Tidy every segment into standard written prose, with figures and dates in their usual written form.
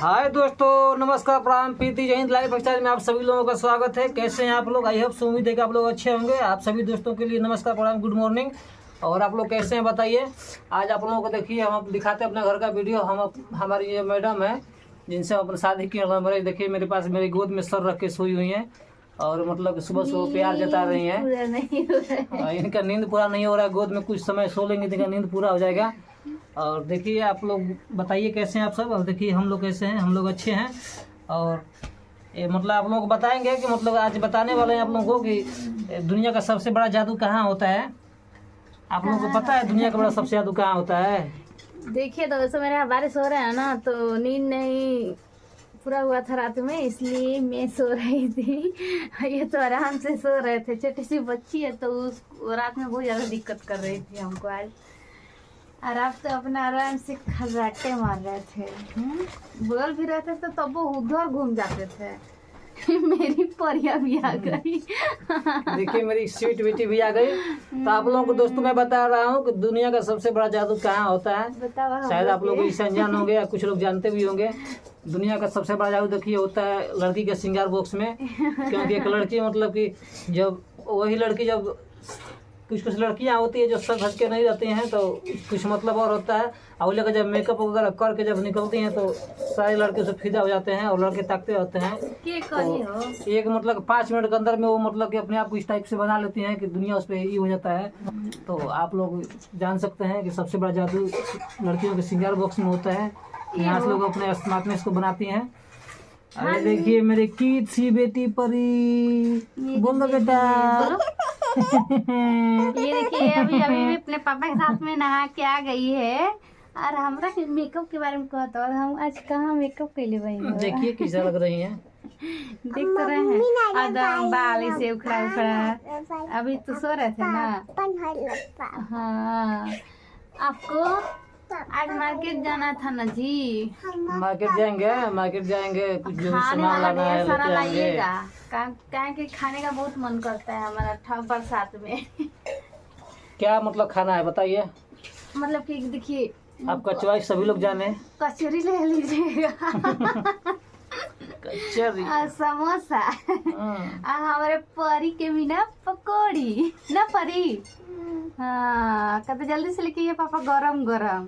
हाय दोस्तों, नमस्कार, प्रणाम, प्रीति, जय हिंद। लाइव स्टाइल में आप सभी लोगों का स्वागत है। कैसे हैं आप लोग? आई होप उम्मीद है कि आप लोग अच्छे होंगे। आप सभी दोस्तों के लिए नमस्कार, प्रणाम, गुड मॉर्निंग। और आप लोग कैसे हैं बताइए। आज आप लोगों को देखिए, हम दिखाते हैं अपने घर का वीडियो। हमारी ये मैडम है जिनसे हम अपनी शादी की हमारे देखिए मेरे पास मेरी गोद में सर रख के सोई हुई हैं और मतलब सुबह सुबह प्यार जता रही हैं। इनका नींद पूरा नहीं हो रहा है। गोद में कुछ समय सो लेंगे तो इनका नींद पूरा हो जाएगा। और देखिए आप लोग बताइए कैसे हैं आप सब। और देखिए हम लोग कैसे हैं, हम लोग अच्छे हैं। और ये मतलब आप लोग बताएंगे कि मतलब आज बताने वाले हैं आप लोगों को कि दुनिया का सबसे बड़ा जादू कहाँ होता है। आप लोगों को पता है दुनिया का बड़ा सबसे जादू कहाँ होता है? देखिए दोस्तों, मेरे बारिश हो रहा है ना, तो नींद नहीं पूरा हुआ था रात में, इसलिए मैं सो रही थी। ये तो आराम से सो रहे थे। छोटी सी बच्ची है तो उस रात में बहुत ज़्यादा दिक्कत कर रही थी हमको आज। और आप तो अपना आराम से खर्राटे मार रहे थे, बोल भी रहे थे तो तब वो उधर घूम जाते थे। मेरी परिया भी आ गई। देखिए मेरी स्वीट बेटी भी आ गई। तो आप लोगों को दोस्तों मैं बता रहा हूँ कि दुनिया का सबसे बड़ा जादू कहाँ होता है। शायद आप लोग इसे अनजान होंगे या कुछ लोग जानते भी होंगे। दुनिया का सबसे बड़ा जादू देखिए होता है लड़की के श्रृंगार बॉक्स में। क्योंकि एक लड़की मतलब कि जब वही लड़की जब कुछ लड़कियां होती है जो सब ढक के नहीं रहती हैं तो कुछ मतलब और होता है। और लड़के जब मेकअप वगैरह करके जब निकलती हैं तो सारे लड़के से फिदा हो जाते हैं और लड़के ताकते रहते हैं। तो एक मतलब 5 मिनट के अंदर में वो मतलब कि अपने आप को इस टाइप से बना लेती हैं कि दुनिया उस पर ये हो जाता है। तो आप लोग जान सकते हैं कि सबसे बड़ा जादू लड़कियों के श्रृंगार बॉक्स में होता है। यहाँ से लोग अपने स्मार्टनेस को बनाती हैं। अरे देखिए मेरी कीट सी बेटी परी, बोल दो बेटा। ये देखिए अभी भी अपने पापा के साथ में नहा के आ गई है। और हमरा के मेकअप के बारे में कहता और हम आज कहाँ मेकअप के लिए भाई। देखिए कैसा लग रही हैं। देख तो रहे हैं एकदम बाल से उखड़ा। अभी तो सो रहे थे ना। हाँ, आपको आज मार्केट जाना था ना जी। मार्केट जाएंगे कुछ जो खाने सामान वाला लाना है ढेर सारा लेके आएंगे। लाइएगा, क्या कि खाने का बहुत मन करता है हमारा बरसात में। क्या मतलब खाना है बताइए। मतलब कि देखिए आपका चॉइस सभी लोग जाने। कचौरी ले लीजिएगा। कचौरी, समोसा, हमारे परी के भी ना पकौड़ी ना परी। हाँ, कहते जल्दी से लेके ये पापा गरम गरम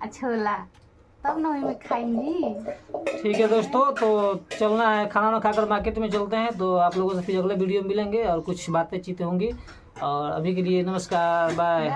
छोला, तब ना मैं खाएंगी। ठीक है दोस्तों, तो चलना है खाना खाकर मार्केट में चलते हैं। तो आप लोगों से फिर अगले वीडियो में मिलेंगे और कुछ बातें चीतें होंगी। और अभी के लिए नमस्कार, बाय।